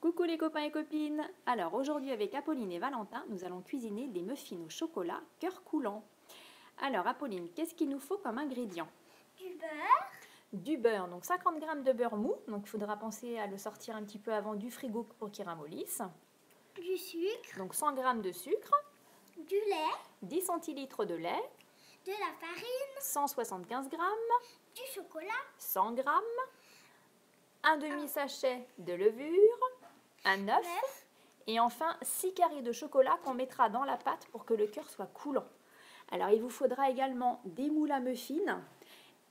Coucou les copains et copines. Alors aujourd'hui avec Apolline et Valentin, nous allons cuisiner des muffins au chocolat cœur coulant. Alors Apolline, qu'est-ce qu'il nous faut comme ingrédients? Du beurre. Du beurre, donc 50 g de beurre mou, donc il faudra penser à le sortir un petit peu avant du frigo pour qu'il ramollisse. Du sucre. Donc 100 g de sucre, du lait, 10 centilitres de lait, de la farine, 175 g, du chocolat, 100 g, un demi-sachet de levure, un œuf et enfin 6 carrés de chocolat qu'on mettra dans la pâte pour que le cœur soit coulant. Alors il vous faudra également des moules à muffins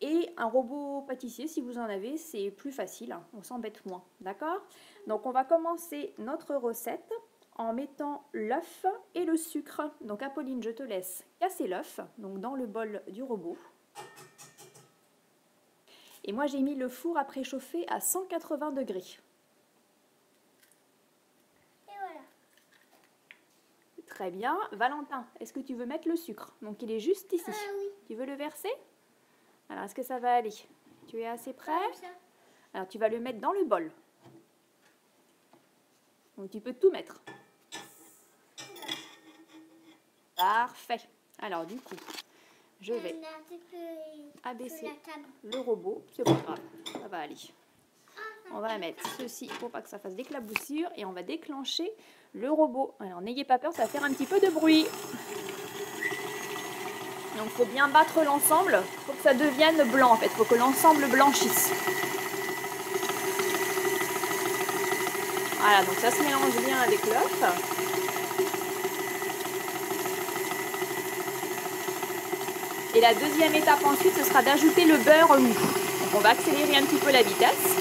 et un robot pâtissier si vous en avez, c'est plus facile, hein, on s'embête moins, d'accord? Donc on va commencer notre recette en mettant l'œuf et le sucre. Donc Apolline, je te laisse casser l'œuf donc dans le bol du robot. Et moi j'ai mis le four à préchauffer à 180 degrés. et voilà. Très bien. Valentin, est-ce que tu veux mettre le sucre? Donc il est juste ici. Oui. Tu veux le verser? Alors est-ce que ça va aller? Tu es assez prêt? Comme ça. Alors tu vas le mettre dans le bol. Donc tu peux tout mettre. Parfait. Alors du coup, je vais On a un petit peu abaisser la table. le robot. C'est pas grave, ça va aller. On va mettre ceci pour pas que ça fasse d'éclaboussure et on va déclencher le robot. Alors n'ayez pas peur, ça va faire un petit peu de bruit. Donc il faut bien battre l'ensemble, il faut que ça devienne blanc en fait, il faut que l'ensemble blanchisse. Voilà, donc ça se mélange bien avec l'œuf. Et la deuxième étape ensuite, ce sera d'ajouter le beurre mou. Donc on va accélérer un petit peu la vitesse.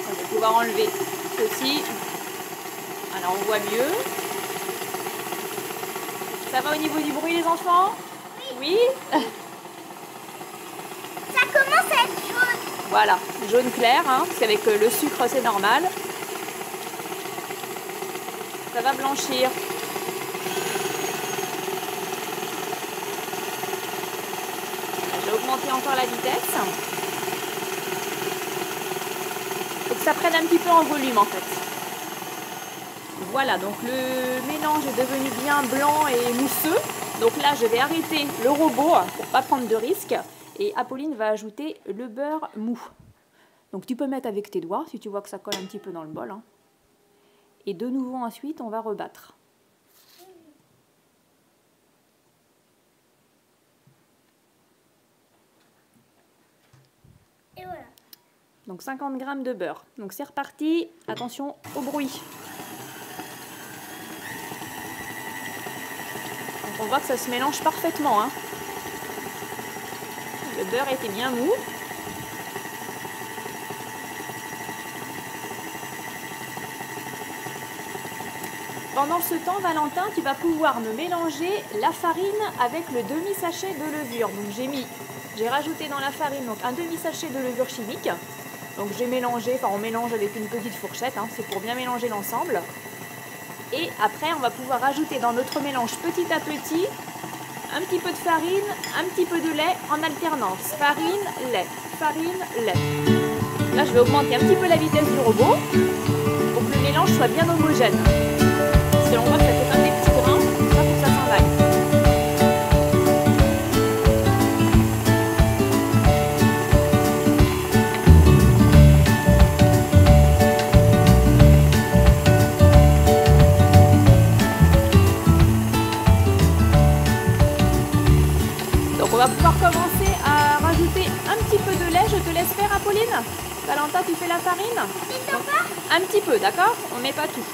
On va pouvoir enlever ceci. Alors on voit mieux. Ça va au niveau du bruit les enfants? Oui. Ça commence à être jaune. Voilà, jaune clair, hein, parce qu'avec le sucre c'est normal. Ça va blanchir. Je vais augmenter encore la vitesse. Il faut que ça prenne un petit peu en volume en fait. Voilà, donc le mélange est devenu bien blanc et mousseux. Donc là, je vais arrêter le robot pour ne pas prendre de risque. Et Apolline va ajouter le beurre mou. Donc tu peux mettre avec tes doigts si tu vois que ça colle un petit peu dans le bol. Hein. Et de nouveau ensuite, on va rebattre. Et voilà. Donc 50 g de beurre. Donc c'est reparti. Attention au bruit. Donc on voit que ça se mélange parfaitement. Hein. Le beurre était bien mou. Pendant ce temps, Valentin, tu vas pouvoir me mélanger la farine avec le demi-sachet de levure. Donc j'ai rajouté dans la farine donc un demi-sachet de levure chimique. Donc j'ai mélangé, enfin on mélange avec une petite fourchette, hein, c'est pour bien mélanger l'ensemble. Et après, on va pouvoir ajouter dans notre mélange petit à petit un petit peu de farine, un petit peu de lait en alternance. Farine, lait, farine, lait. Là, je vais augmenter un petit peu la vitesse du robot pour que le mélange soit bien homogène. Si on voit que ça fait comme des petits grains, ça faut que ça s'en aille. Donc on va pouvoir commencer à rajouter un petit peu de lait. Je te laisse faire, Apolline. Valentin, tu fais la farine? Un petit peu, d'accord? On met pas tout.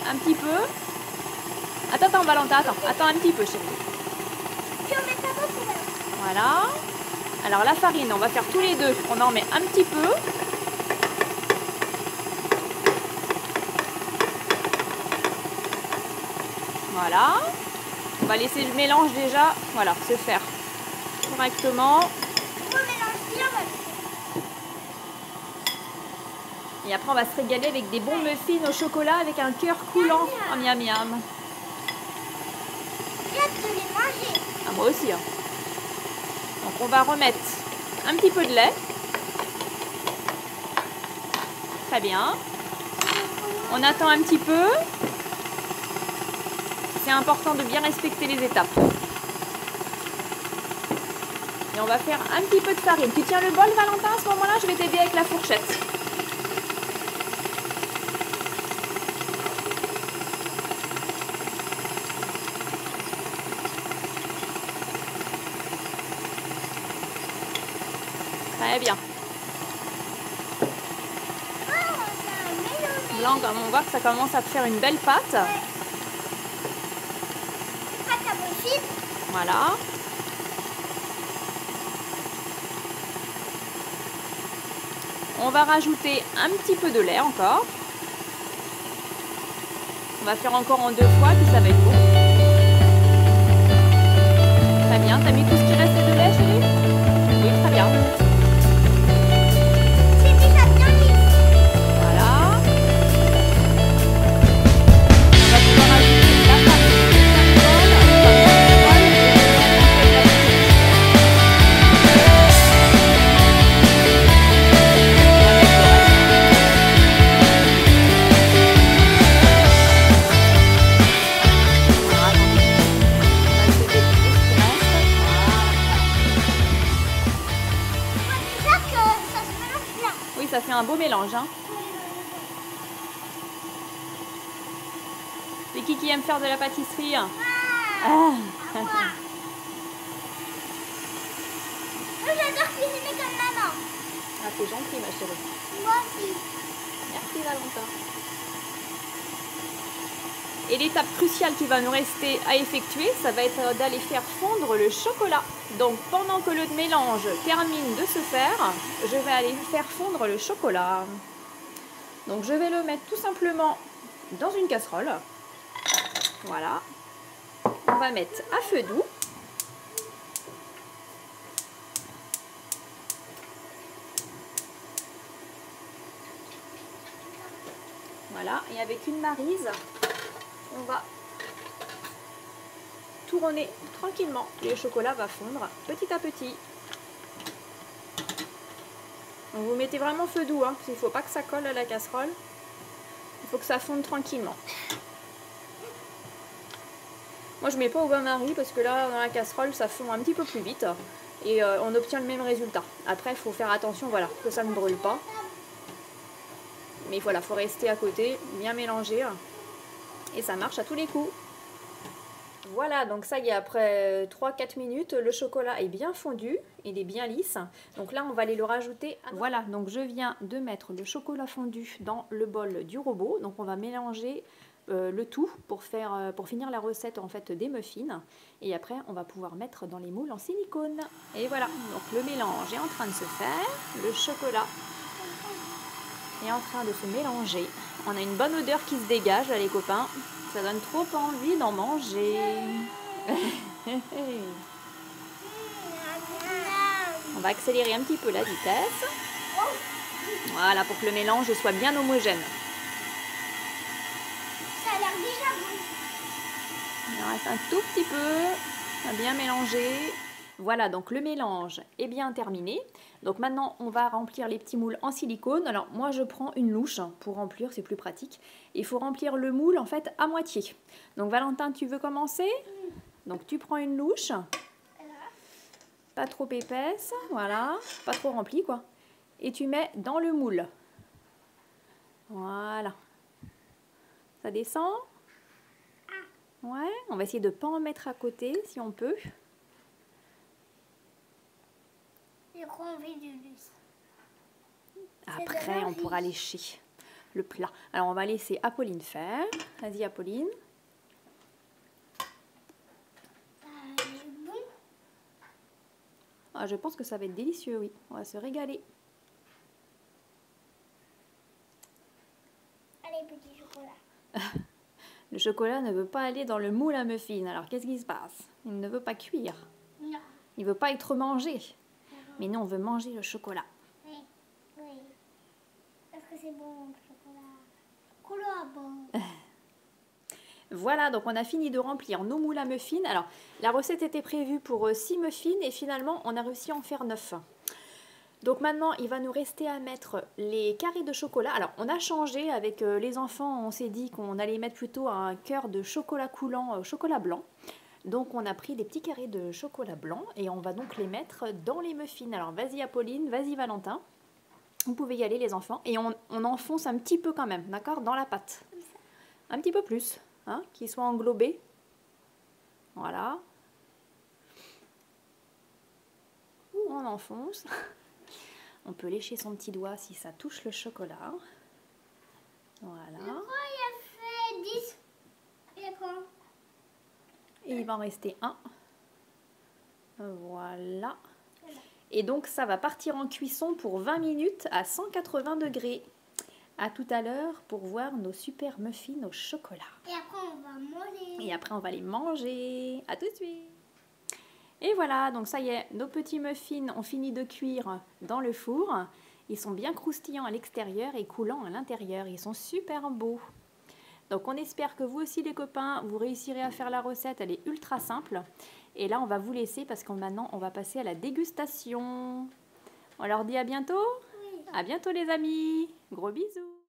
Un petit peu. Attends, Valentin, attends un petit peu, chérie. Puis on met pas beaucoup là. Voilà. Alors la farine, on va faire tous les deux. On en met un petit peu. Voilà. On va laisser le mélange déjà, voilà, se faire correctement. On mélange bien. Et après, on va se régaler avec des bons muffins au chocolat avec un cœur coulant. Oh, miam miam. J'ai hâte de les manger. Ah, moi aussi. Hein. Donc on va remettre un petit peu de lait. Très bien. On attend un petit peu. C'est important de bien respecter les étapes. Et on va faire un petit peu de farine. Tu tiens le bol, Valentin, à ce moment-là, je vais t'aider avec la fourchette. Très bien. Blanc, comme on voit que ça commence à faire une belle pâte. Pâte à mochine. Voilà. On va rajouter un petit peu de lait encore. On va faire encore en 2 fois, puis ça va être bon. Très bien, t'as mis tout ce qui restait de lait, chérie? Oui, très bien. C'est déjà bien lisse. Voilà. On va pouvoir ajouter la farine de charcoal, ça fait un beau mélange. Hein. C'est qui aime faire de la pâtisserie? Moi. Moi, j'adore cuisiner comme maman. Ah, c'est gentil, ma chérie. Moi aussi. Merci, Valentin. Et l'étape cruciale qui va nous rester à effectuer, ça va être d'aller faire fondre le chocolat. Donc pendant que le mélange termine de se faire, je vais aller faire fondre le chocolat. Donc je vais le mettre tout simplement dans une casserole. Voilà. On va mettre à feu doux. Voilà, et avec une maryse, on va tourner tranquillement. Le chocolat va fondre petit à petit. Donc vous mettez vraiment feu doux, hein, parce qu'il ne faut pas que ça colle à la casserole. Il faut que ça fonde tranquillement. Moi je ne mets pas au bain-marie parce que là dans la casserole ça fond un petit peu plus vite et on obtient le même résultat. Après il faut faire attention, voilà, que ça ne brûle pas. Mais voilà, il faut rester à côté, bien mélanger et ça marche à tous les coups. Voilà, donc ça y est, après 3-4 minutes, le chocolat est bien fondu, il est bien lisse. Donc là, on va aller le rajouter. Voilà, donc je viens de mettre le chocolat fondu dans le bol du robot. Donc on va mélanger le tout pour finir la recette en fait des muffins. Et après, on va pouvoir mettre dans les moules en silicone. Et voilà, donc le mélange est en train de se faire. Le chocolat est en train de se mélanger. On a une bonne odeur qui se dégage là, les copains. Ça donne trop envie d'en manger. On va accélérer un petit peu la vitesse. Voilà, pour que le mélange soit bien homogène. Ça a l'air déjà bon. Il en reste un tout petit peu. On va bien mélanger. Voilà, donc le mélange est bien terminé. Donc maintenant, on va remplir les petits moules en silicone. Alors moi, je prends une louche pour remplir, c'est plus pratique. Il faut remplir le moule en fait à moitié. Donc Valentin, tu veux commencer? Donc tu prends une louche. Pas trop épaisse, voilà. Pas trop remplie quoi. Et tu mets dans le moule. Voilà. Ça descend? Ouais, on va essayer de ne pas en mettre à côté si on peut. J'ai trop envie de luce. Après, on pourra lécher le plat. Alors, on va laisser Apolline faire. Vas-y, Apolline. C'est bon. Ah, je pense que ça va être délicieux, oui. On va se régaler. Allez, petit chocolat. Le chocolat ne veut pas aller dans le moule à muffins. Alors, qu'est-ce qui se passe? Il ne veut pas cuire. Non. Il ne veut pas être mangé. Mais nous, on veut manger le chocolat. Oui, oui. Est-ce que c'est bon le chocolat? Chocolat bon. Voilà, donc on a fini de remplir nos moules à muffins. Alors, la recette était prévue pour 6 muffins et finalement, on a réussi à en faire 9. Donc maintenant, il va nous rester à mettre les carrés de chocolat. Alors, on a changé avec les enfants, on s'est dit qu'on allait mettre plutôt un cœur de chocolat coulant, chocolat blanc. Donc, on a pris des petits carrés de chocolat blanc et on va donc les mettre dans les muffins. Alors, vas-y Apolline, vas-y Valentin. Vous pouvez y aller les enfants. Et on enfonce un petit peu quand même, d'accord, dans la pâte. Un petit peu plus, hein, qu'il soit englobé. Voilà. On enfonce. On peut lécher son petit doigt si ça touche le chocolat. Voilà. Pourquoi il a fait 10 et quoi? Et il va en rester un. Voilà. Et donc ça va partir en cuisson pour 20 minutes à 180 degrés. À tout à l'heure pour voir nos super muffins au chocolat. Et après on va manger. Et après on va les manger. À tout de suite. Et voilà, donc ça y est, nos petits muffins ont fini de cuire dans le four. Ils sont bien croustillants à l'extérieur et coulants à l'intérieur. Ils sont super beaux. Donc on espère que vous aussi les copains, vous réussirez à faire la recette. Elle est ultra simple. Et là on va vous laisser parce que maintenant on va passer à la dégustation. On leur dit à bientôt. Oui. À bientôt les amis. Gros bisous.